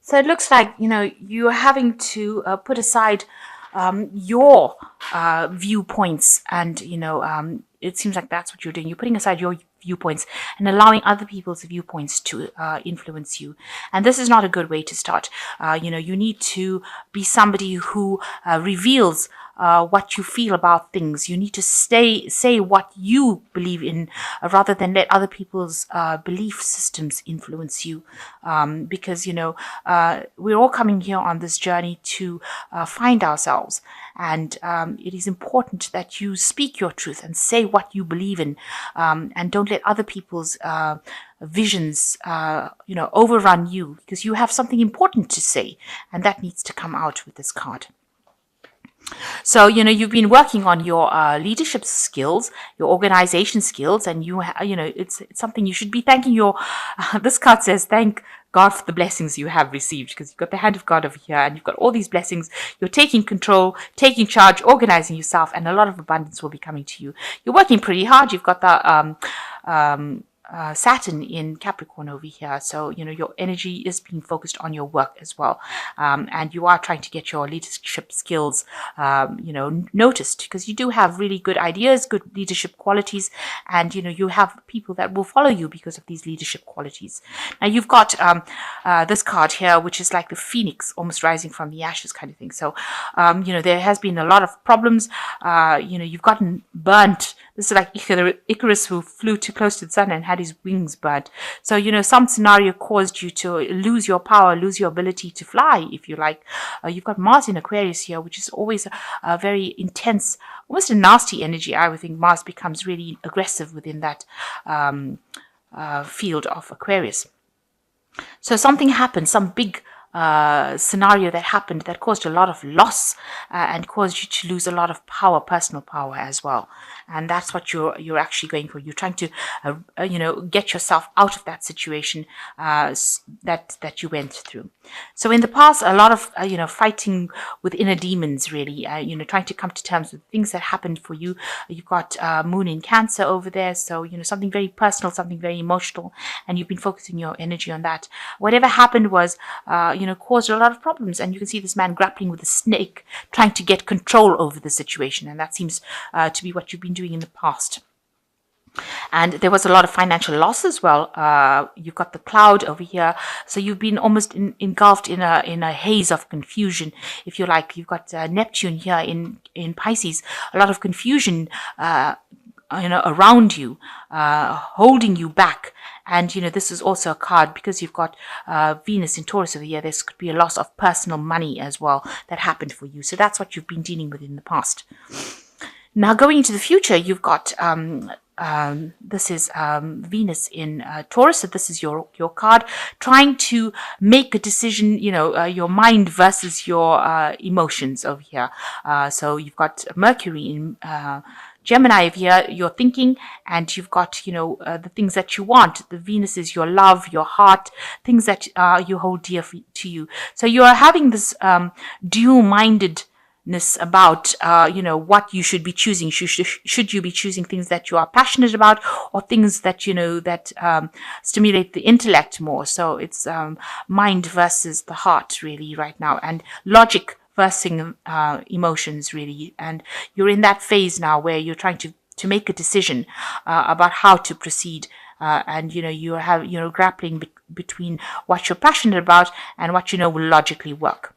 So it looks like, you're having to put aside your viewpoints, and, it seems like that's what you're doing. You're putting aside your viewpoints and allowing other people's viewpoints to influence you. And this is not a good way to start. You need to be somebody who reveals what you feel about things. You need to say what you believe in, rather than let other people's belief systems influence you. Because, we're all coming here on this journey to find ourselves. And it is important that you speak your truth and say what you believe in, and don't let other people's visions, overrun you, because you have something important to say, and that needs to come out with this card. So, you've been working on your leadership skills, your organization skills, and it's something you should be thanking your, this card says, thank God for the blessings you have received, because you've got the hand of God over here and you've got all these blessings. You're taking control, taking charge, organizing yourself, and a lot of abundance will be coming to you. You're working pretty hard. You've got the, Saturn in Capricorn over here, so your energy is being focused on your work as well, and you are trying to get your leadership skills noticed, because you do have really good ideas, good leadership qualities, and you have people that will follow you because of these leadership qualities. Now you've got this card here, which is like the phoenix almost rising from the ashes kind of thing. So there has been a lot of problems. You've gotten burnt. This is like Icarus, who flew too close to the sun and had his wings burnt. So, some scenario caused you to lose your power, lose your ability to fly, if you like. You've got Mars in Aquarius here, which is always a very intense, almost a nasty energy. I would think Mars becomes really aggressive within that field of Aquarius. So something happened, some big scenario that happened that caused a lot of loss, and caused you to lose a lot of power, personal power as well. And that's what you're actually going for. You're trying to get yourself out of that situation that you went through. So in the past, a lot of fighting with inner demons, really, trying to come to terms with things that happened for you. You've got Moon in Cancer over there, so something very personal, something very emotional, and you've been focusing your energy on that. Whatever happened was caused a lot of problems, and you can see this man grappling with a snake, trying to get control over the situation, and that seems to be what you've been doing in the past. And there was a lot of financial loss as well. You've got the cloud over here, so you've been almost engulfed in a haze of confusion, if you like. You've got Neptune here in Pisces, a lot of confusion around you, holding you back. And this is also a card, because you've got Venus in Taurus over here. There could be a loss of personal money as well that happened for you. So that's what you've been dealing with in the past. Now going into the future, you've got this is Venus in Taurus. So this is your card, trying to make a decision, your mind versus your emotions over here. So you've got Mercury in Gemini over here, you're thinking, and you've got, the things that you want. The Venus is your love, your heart, things that you hold dear to you. So you are having this dual-mindedness about, what you should be choosing. Should you be choosing things that you are passionate about, or things that, that stimulate the intellect more? So it's mind versus the heart, really, right now, and logic versus emotions, really. And you're in that phase now where you're trying to make a decision about how to proceed, and you're grappling between what you're passionate about and what will logically work.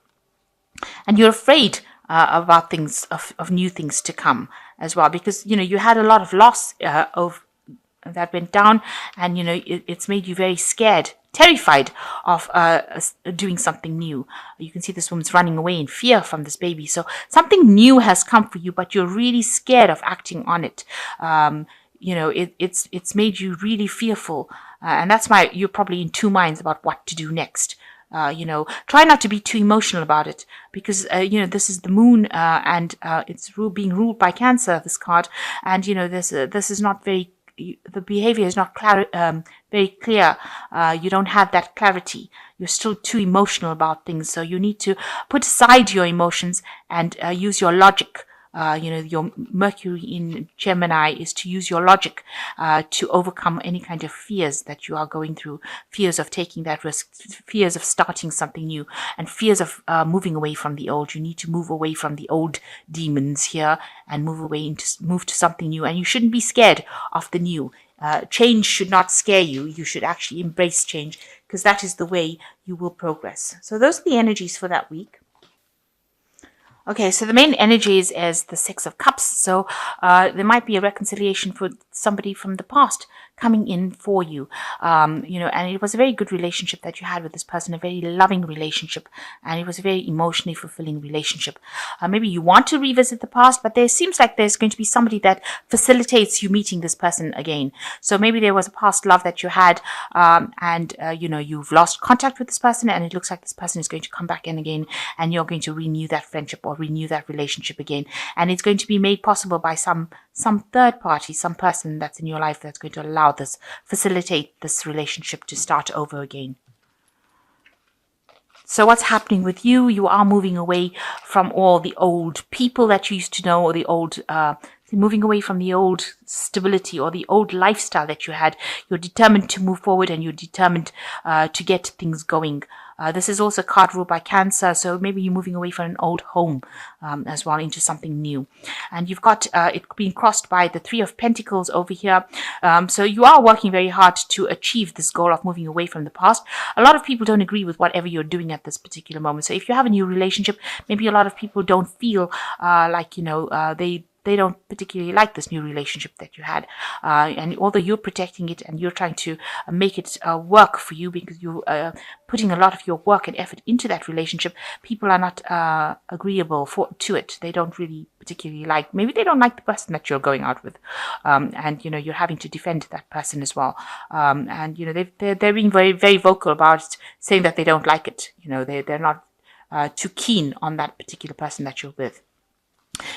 And you're afraid about things, of new things to come as well, because you had a lot of loss of that went down, and it's made you very scared, terrified of doing something new. You can see this woman's running away in fear from this baby. So something new has come for you, but you're really scared of acting on it. It's made you really fearful, and that's why you're probably in two minds about what to do next. Try not to be too emotional about it, because this is the moon, and it's being ruled by Cancer, this card, and this is not very. The behavior is not very clear. You don't have that clarity. You're still too emotional about things. So you need to put aside your emotions and use your logic your Mercury in Gemini is to use your logic to overcome any kind of fears that you are going through, fears of taking that risk, fears of starting something new, and fears of moving away from the old. You need to move away from the old demons here and move to something new. And you shouldn't be scared of the new. Change should not scare you. You should actually embrace change, because that is the way you will progress. So those are the energies for that week. Okay, so the main energies is the Six of Cups. So there might be a reconciliation for somebody from the past coming in for you. And it was a very good relationship that you had with this person, a very loving relationship, and it was a very emotionally fulfilling relationship. Maybe you want to revisit the past, but there seems like there's going to be somebody that facilitates you meeting this person again. So maybe there was a past love that you had, and you've lost contact with this person, and it looks like this person is going to come back in again, and you're going to renew that friendship or renew that relationship again. And it's going to be made possible by some third party, some person that's in your life that's going to allow this, facilitate this relationship to start over again. So what's happening with you? You are moving away from all the old people that you used to know, or the old moving away from the old stability or the old lifestyle that you had. You're determined to move forward, and you're determined to get things going. This is also a card ruled by Cancer, so maybe you're moving away from an old home as well into something new. And you've got it being crossed by the Three of Pentacles over here. So you are working very hard to achieve this goal of moving away from the past. A lot of people don't agree with whatever you're doing at this particular moment. So if you have a new relationship, maybe a lot of people don't feel they don't particularly like this new relationship that you had. And although you're protecting it and you're trying to make it work for you, because you're putting a lot of your work and effort into that relationship, people are not agreeable to it. They don't really particularly like, maybe they don't like the person that you're going out with. And you're having to defend that person as well. And they're being very, very vocal about it, saying that they don't like it. They're not too keen on that particular person that you're with.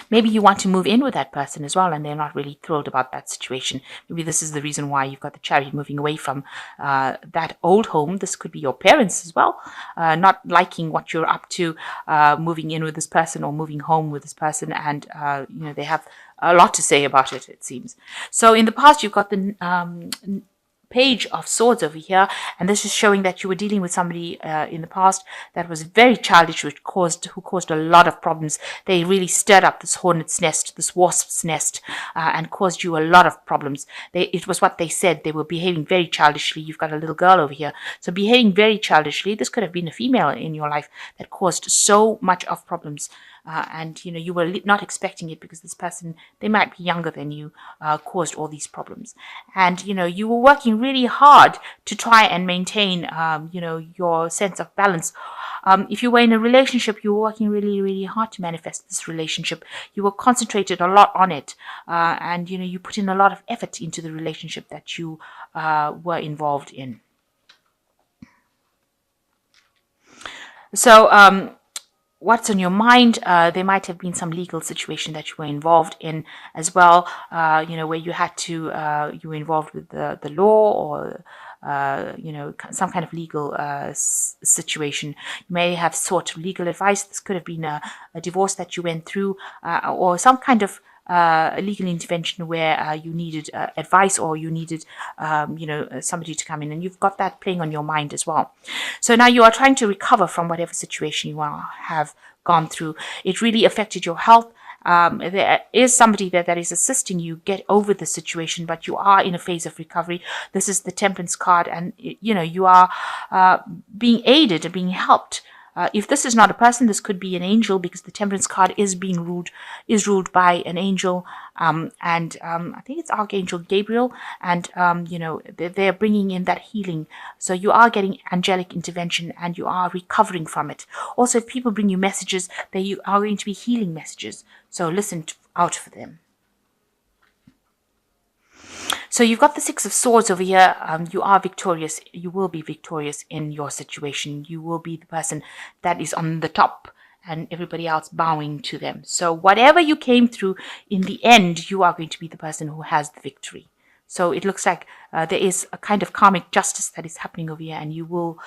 Maybe you want to move in with that person as well, and they're not really thrilled about that situation. Maybe this is the reason why you've got the Chariot, moving away from that old home. This could be your parents as well, not liking what you're up to, moving in with this person or moving home with this person, and they have a lot to say about it, it seems. So in the past, you've got the Page of Swords over here, and this is showing that you were dealing with somebody in the past that was very childish, who caused a lot of problems. They really stirred up this hornet's nest, this wasp's nest, and caused you a lot of problems. It was what they said. They were behaving very childishly. You've got a little girl over here, so behaving very childishly. This could have been a female in your life that caused so much of problems. And you were not expecting it, because this person, they might be younger than you, caused all these problems. And you were working really hard to try and maintain your sense of balance. If you were in a relationship, you were working really, really hard to manifest this relationship. You were concentrated a lot on it, and you put in a lot of effort into the relationship that you were involved in. So what's on your mind? There might have been some legal situation that you were involved in as well, where you had to, you were involved with the law, or some kind of legal situation. You may have sought legal advice. This could have been a divorce that you went through, or some kind of a legal intervention where you needed advice, or you needed somebody to come in, and you've got that playing on your mind as well. So now you are trying to recover from whatever situation you have gone through. It really affected your health. There is somebody that is assisting you get over the situation, but you are in a phase of recovery. This is the Temperance card, and you are being aided and being helped. If this is not a person, this could be an angel, because the Temperance card is ruled by an angel, and I think it's Archangel Gabriel, and they're bringing in that healing. So you are getting angelic intervention, and you are recovering from it. Also, if people bring you messages, they are going to be healing messages. So listen out for them. So you've got the Six of Swords over here. You are victorious. You will be victorious in your situation. You will be the person that is on the top, and everybody else bowing to them. So whatever you came through, in the end, you are going to be the person who has the victory. So it looks like there is a kind of karmic justice that is happening over here, and you will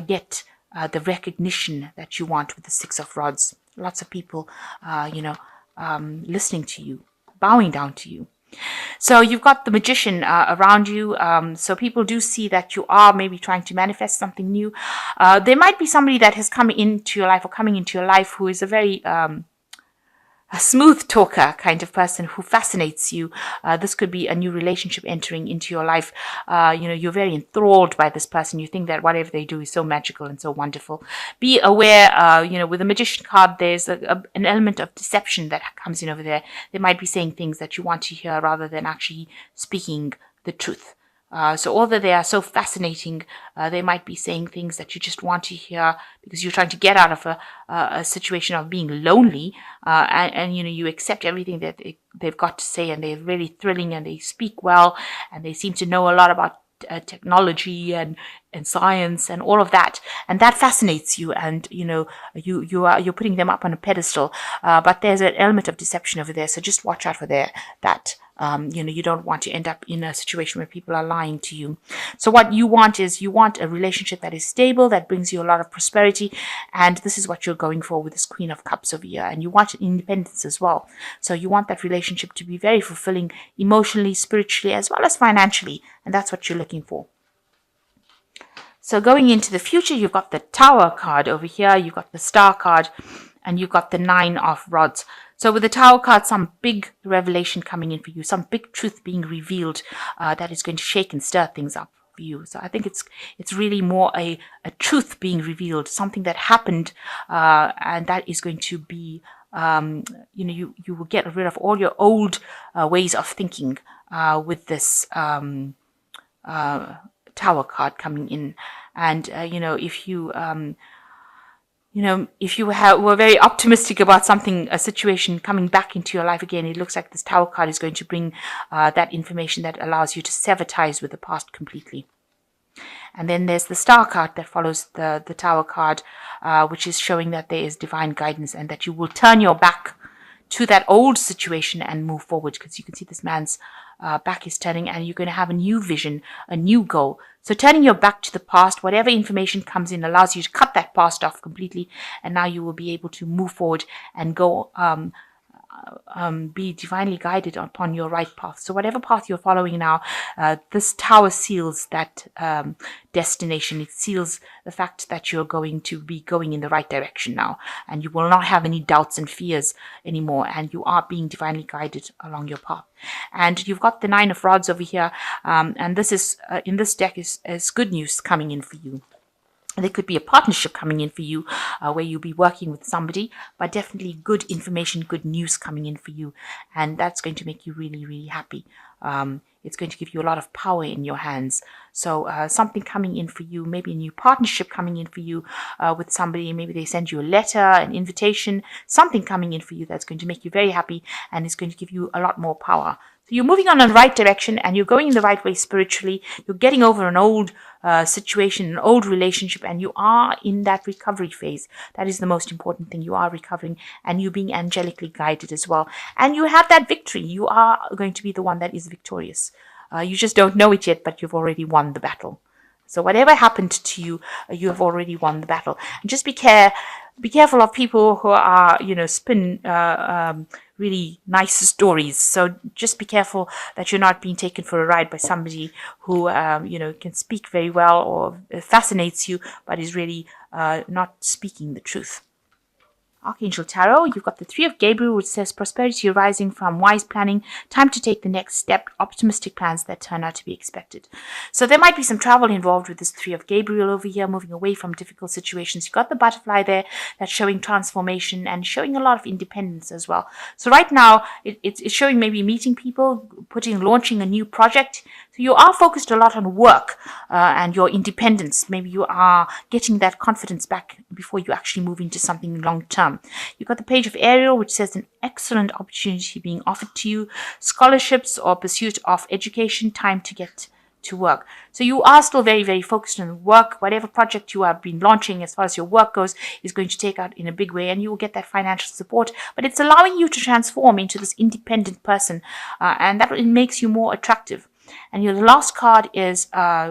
get the recognition that you want with the Six of Rods. Lots of people, listening to you, bowing down to you. So you've got the magician around you. So people do see that you are maybe trying to manifest something new. There might be somebody that has come into your life or coming into your life who is a very a smooth talker kind of person who fascinates you. This could be a new relationship entering into your life. You're very enthralled by this person. You think that whatever they do is so magical and so wonderful. Be aware, with the magician card, there's an element of deception that comes in over there. They might be saying things that you want to hear rather than actually speaking the truth. So although they are so fascinating, they might be saying things that you just want to hear because you're trying to get out of a situation of being lonely, and you accept everything that they've got to say, and they're really thrilling, and they speak well, and they seem to know a lot about technology and science and all of that, and that fascinates you, and you're putting them up on a pedestal, but there's an element of deception over there, so just watch out for that. You don't want to end up in a situation where people are lying to you. So what you want is a relationship that is stable, that brings you a lot of prosperity, and this is what you're going for with this Queen of Cups over here. And you want independence as well. So you want that relationship to be very fulfilling emotionally, spiritually, as well as financially, and that's what you're looking for. So going into the future, you've got the Tower card over here, you've got the Star card, and you've got the Nine of Rods. So with the Tower card, some big revelation coming in for you, some big truth being revealed that is going to shake and stir things up for you. So I think it's really more a truth being revealed, something that happened, and that is going to be, you will get rid of all your old ways of thinking with this Tower card coming in. And, if you... if you were very optimistic about a situation coming back into your life again, it looks like this Tower card is going to bring that information that allows you to sever ties with the past completely. And then there's the Star card that follows the Tower card, which is showing that there is divine guidance and that you will turn your back to that old situation and move forward, because you can see this man's back is turning, and you're going to have a new vision, a new goal. So turning your back to the past, whatever information comes in allows you to cut that past off completely, and now you will be able to move forward and go be divinely guided upon your right path. So whatever path you're following now, this Tower seals that destination. It seals the fact that you're going to be going in the right direction now, and you will not have any doubts and fears anymore, and you are being divinely guided along your path. And you've got the Nine of Rods over here, and this is in this deck is good news coming in for you. There could be a partnership coming in for you where you'll be working with somebody, but definitely good information, good news coming in for you. And that's going to make you really, really happy. It's going to give you a lot of power in your hands. So something coming in for you, maybe a new partnership coming in for you with somebody. Maybe they send you a letter, an invitation, something coming in for you that's going to make you very happy and is going to give you a lot more power. So you're moving on in the right direction and you're going in the right way spiritually. You're getting over an old situation, an old relationship, and you are in that recovery phase. That is the most important thing. You are recovering and you're being angelically guided as well. And you have that victory. You are going to be the one that is victorious. You just don't know it yet, but you've already won the battle. So whatever happened to you, you have already won the battle. And just be careful of people who are, spin really nice stories. So just be careful that you're not being taken for a ride by somebody who, can speak very well or fascinates you, but is really not speaking the truth. Archangel Tarot, you've got the Three of Gabriel, which says prosperity arising from wise planning, time to take the next step, optimistic plans that turn out to be expected. So there might be some travel involved with this Three of Gabriel over here, moving away from difficult situations. You've got the butterfly there that's showing transformation and showing a lot of independence as well. So right now, it's showing maybe meeting people, launching a new project. So you are focused a lot on work and your independence. Maybe you are getting that confidence back before you actually move into something long term. You've got the Page of Ariel, which says an excellent opportunity being offered to you, scholarships or pursuit of education, time to get to work. So you are still very, very focused on work. Whatever project you have been launching as far as your work goes is going to take out in a big way, and you will get that financial support, but it's allowing you to transform into this independent person, and that makes you more attractive. And the last card is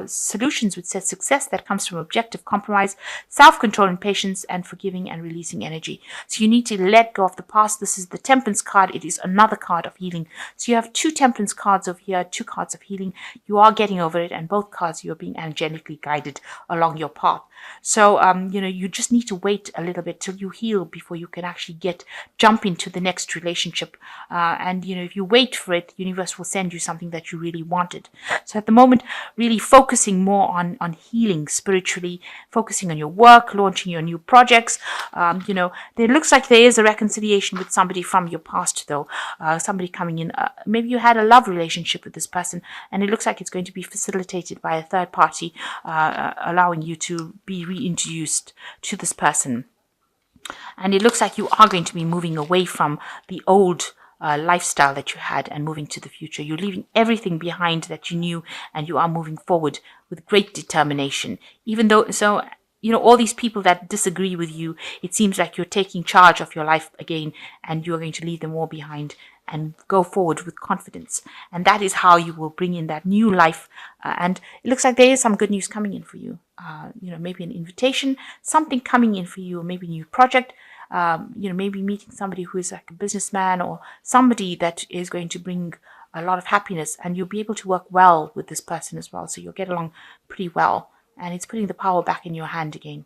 solutions, which says success that comes from objective compromise, self-control and patience, and forgiving and releasing energy. So you need to let go of the past. This is the Temperance card. It is another card of healing. So you have 2 Temperance cards over here, 2 cards of healing. You are getting over it, and both cards you are being angelically guided along your path. So, you just need to wait a little bit till you heal before you can actually jump into the next relationship. And, if you wait for it, the universe will send you something that you really wanted. So at the moment, really focusing more on healing spiritually, focusing on your work, launching your new projects. There looks like there is a reconciliation with somebody from your past, though. Somebody coming in. Maybe you had a love relationship with this person, and it looks like it's going to be facilitated by a third party, allowing you to be reintroduced to this person. And it looks like you are going to be moving away from the old lifestyle that you had and moving to the future. You're leaving everything behind that you knew, and you are moving forward with great determination. Even though, all these people that disagree with you, it seems like you're taking charge of your life again, and you're going to leave them all behind and go forward with confidence. And that is how you will bring in that new life. And it looks like there is some good news coming in for you. Maybe an invitation, something coming in for you, maybe a new project. Maybe meeting somebody who is like a businessman or somebody that is going to bring a lot of happiness, and you'll be able to work well with this person as well. So you'll get along pretty well, and it's putting the power back in your hand again.